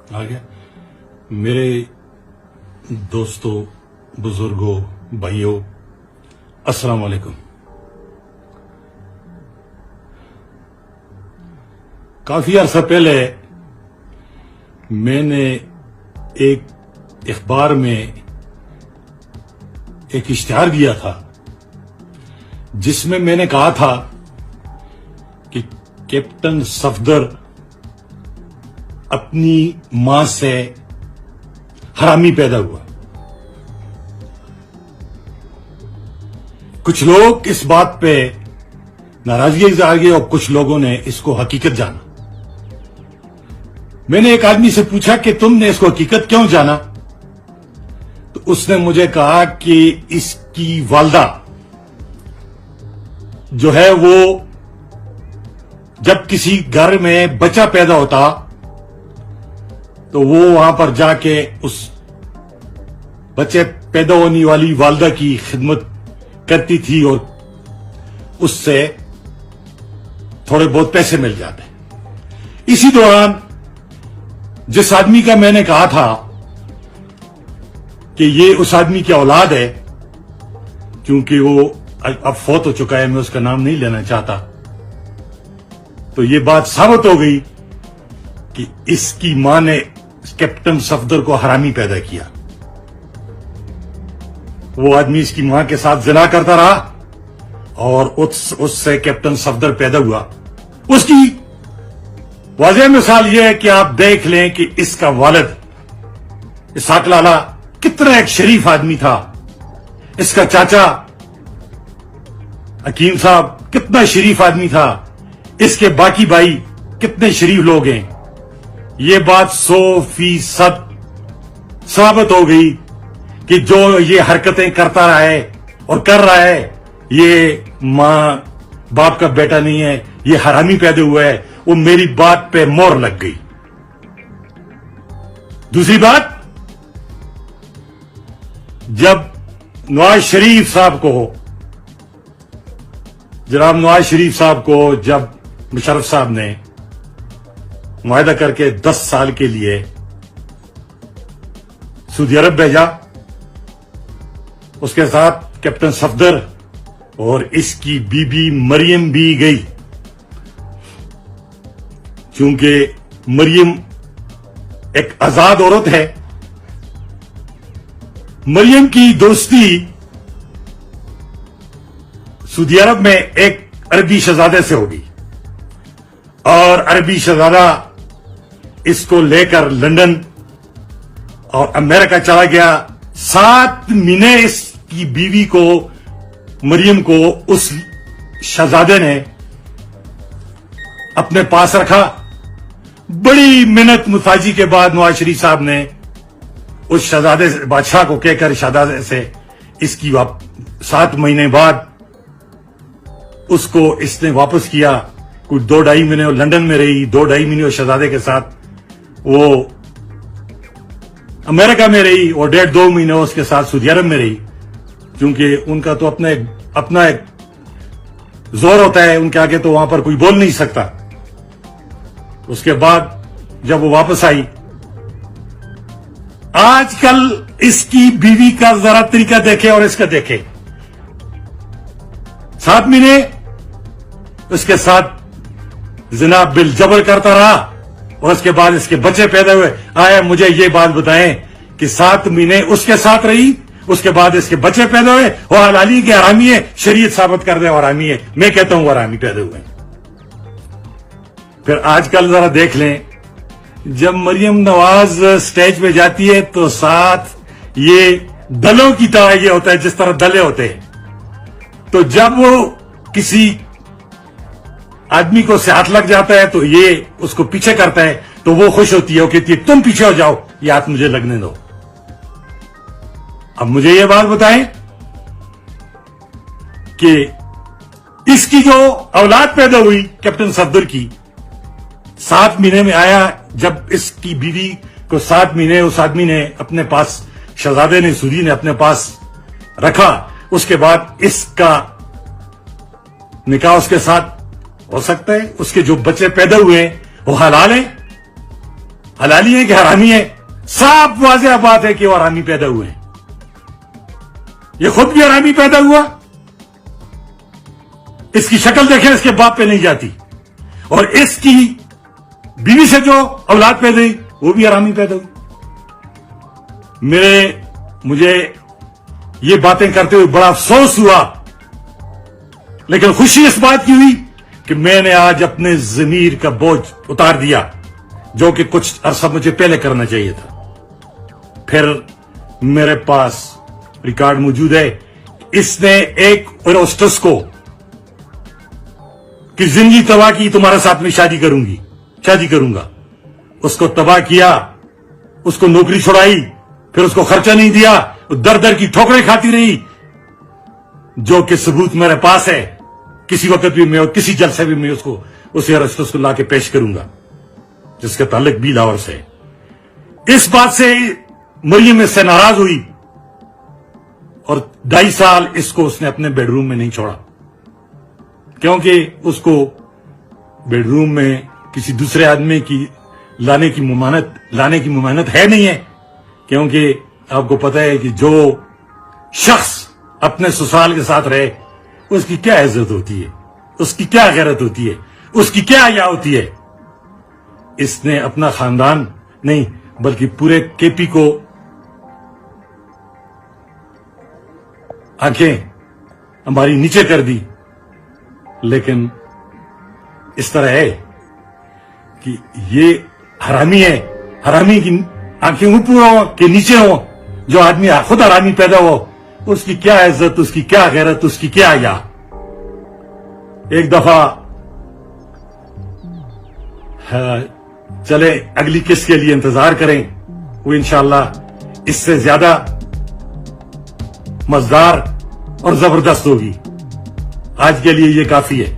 आ गया। मेरे दोस्तों, बुजुर्गों, भाइयों, अस्सलाम वालेकुम। काफी अरसा पहले मैंने एक अखबार में एक इश्तिहार दिया था जिसमें मैंने कहा था कि कैप्टन सफदर अपनी मां से हरामी पैदा हुआ। कुछ लोग इस बात पे नाराजगी जाहिर की और कुछ लोगों ने इसको हकीकत जाना। मैंने एक आदमी से पूछा कि तुमने इसको हकीकत क्यों जाना, तो उसने मुझे कहा कि इसकी वालदा जो है वो जब किसी घर में बच्चा पैदा होता तो वो वहां पर जाके उस बच्चे पैदा होने वाली वालदा की खिदमत करती थी और उससे थोड़े बहुत पैसे मिल जाते। इसी दौरान जिस आदमी का मैंने कहा था कि ये उस आदमी की औलाद है, क्योंकि वो अब फौत हो चुका है, मैं उसका नाम नहीं लेना चाहता, तो ये बात साबित हो गई कि इसकी मां ने कैप्टन सफदर को हरामी पैदा किया। वो आदमी इसकी मां के साथ जिना करता रहा और उससे कैप्टन सफदर पैदा हुआ। उसकी वाज़ेह मिसाल यह है कि आप देख लें कि इसका वालिद इसहाक लाला कितना एक शरीफ आदमी था, इसका चाचा हकीम साहब कितना शरीफ आदमी था, इसके बाकी भाई कितने शरीफ लोग हैं। ये बात 100% साबित हो गई कि जो ये हरकतें करता रहा है और कर रहा है, ये मां बाप का बेटा नहीं है, ये हरामी पैदा हुआ है। वो मेरी बात पे मोहर लग गई। दूसरी बात, जब नवाज शरीफ साहब को, जनाब नवाज शरीफ साहब को जब मुशर्रफ साहब ने मुआहदा करके 10 साल के लिए सऊदी अरब भेजा, उसके साथ कैप्टन सफदर और इसकी बीबी मरियम भी गई, क्योंकि मरियम एक आजाद औरत है। मरियम की दोस्ती सऊदी अरब में एक अरबी शहजादे से होगी और अरबी शहजादा इसको लेकर लंदन और अमेरिका चला गया। 7 महीने इसकी बीवी को, मरियम को, उस शहजादे ने अपने पास रखा। बड़ी मेहनत मुताजी के बाद नवाज शरीफ साहब ने उस शहजादे बादशाह को कहकर शहजादे से इसकी 7 महीने बाद उसको इसने वापस किया। कुछ 2-2.5 महीने वो लंदन में रही, 2-2.5 महीने वो शहजादे के साथ वो अमेरिका में रही और 1.5-2 महीने उसके साथ सऊदी अरब में रही, क्योंकि उनका तो अपना एक जोर होता है, उनके आगे तो वहां पर कोई बोल नहीं सकता। उसके बाद जब वो वापस आई, आजकल इसकी बीवी का जरा तरीका देखे और इसका देखे। 7 महीने उसके साथ जिना बिल जबर करता रहा और उसके बाद इसके बच्चे पैदा हुए। आया मुझे ये बात बताएं कि 7 महीने उसके साथ रही, उसके बाद इसके बच्चे पैदा हुए, वो हलाली के हरामी है, शरीयत साबित कर दे हरामी है। मैं कहता हूं हरामी पैदा हुए। फिर आजकल जरा देख लें, जब मरियम नवाज स्टेज पे जाती है तो साथ ये दलों की तरह ये होता है, जिस तरह दले होते हैं। तो जब वो किसी आदमी को से हाथ लग जाता है तो ये उसको पीछे करता है, तो वो खुश होती है, वो कहती है तुम पीछे हो जाओ, ये हाथ मुझे लगने दो। अब मुझे ये बात बताएं कि इसकी जो औलाद पैदा हुई कैप्टन सफदर की, 7 महीने में आया। जब इसकी बीवी को 7 महीने उस आदमी ने अपने पास, शहजादे ने, सूरी ने अपने पास रखा, उसके बाद इसका निकाह उसके साथ हो सकता है। उसके जो बच्चे पैदा हुए वो हलाल है, حلالی ہیں کہ حرامی ہیں؟ صاف واضح بات ہے کہ وہ حرامی پیدا ہوئے ہیں. یہ خود بھی حرامی پیدا ہوا. اس کی شکل دیکھیں، اس کے باپ پہ نہیں جاتی. اور اس کی بیوی سے جو اولاد پیدا ہوئی وہ بھی حرامی پیدا ہوئی. مجھے یہ باتیں کرتے ہوئے بڑا افسوس ہوا، لیکن خوشی اس بات کی ہوئی کہ میں نے آج اپنے ضمیر کا بوجھ اتار دیا، جو کہ کچھ عرصہ مجھے پہلے کرنا چاہیے تھا. پھر میرے پاس ریکارڈ موجود ہے. اس نے ایک ایروسٹس کو کہ زندگی تباہ کی، تمہارے ساتھ میں شادی کروں گا، اس کو تباہ کیا، اس کو نوکری چھڑائی، پھر اس کو خرچہ نہیں دیا، در در کی ٹھوکریں کھاتی رہی، جو کہ ثبوت میرے پاس ہے. کسی وقت بھی میں کسی جلسے بھی میں اس ایروسٹس کو لا کے پیش کروں گا جس کا تعلق بھی لاہور سے. اس بات سے مریم اس سے ناراض ہوئی اور 2.5 سال اس کو اس نے اپنے بیڈ روم میں نہیں چھوڑا، کیونکہ اس کو بیڈ روم میں کسی دوسرے آدمی کی لانے کی ممانعت ہے نہیں ہے. کیونکہ آپ کو پتہ ہے کہ جو شخص اپنے سسرال کے ساتھ رہے اس کی کیا عزت ہوتی ہے، اس کی کیا غیرت ہوتی ہے، اس کی کیا حیا ہوتی ہے. اس نے اپنا خاندان نہیں بلکہ پورے کے پی کو آنکھیں ہماری نیچے کر دی. لیکن اس طرح ہے کہ یہ حرامی ہے. حرامی کی آنکھیں اوپر ہوں کہ نیچے ہوں. جو آدمی خود حرامی پیدا ہو اس کی کیا عزت، اس کی کیا غیرت، اس کی کیا حیا. ایک دفعہ چلے اگلی قسط کے لیے انتظار کریں، وہ انشاءاللہ اس سے زیادہ مزدار اور زبردست ہوگی. آج کے لیے یہ کافی ہے.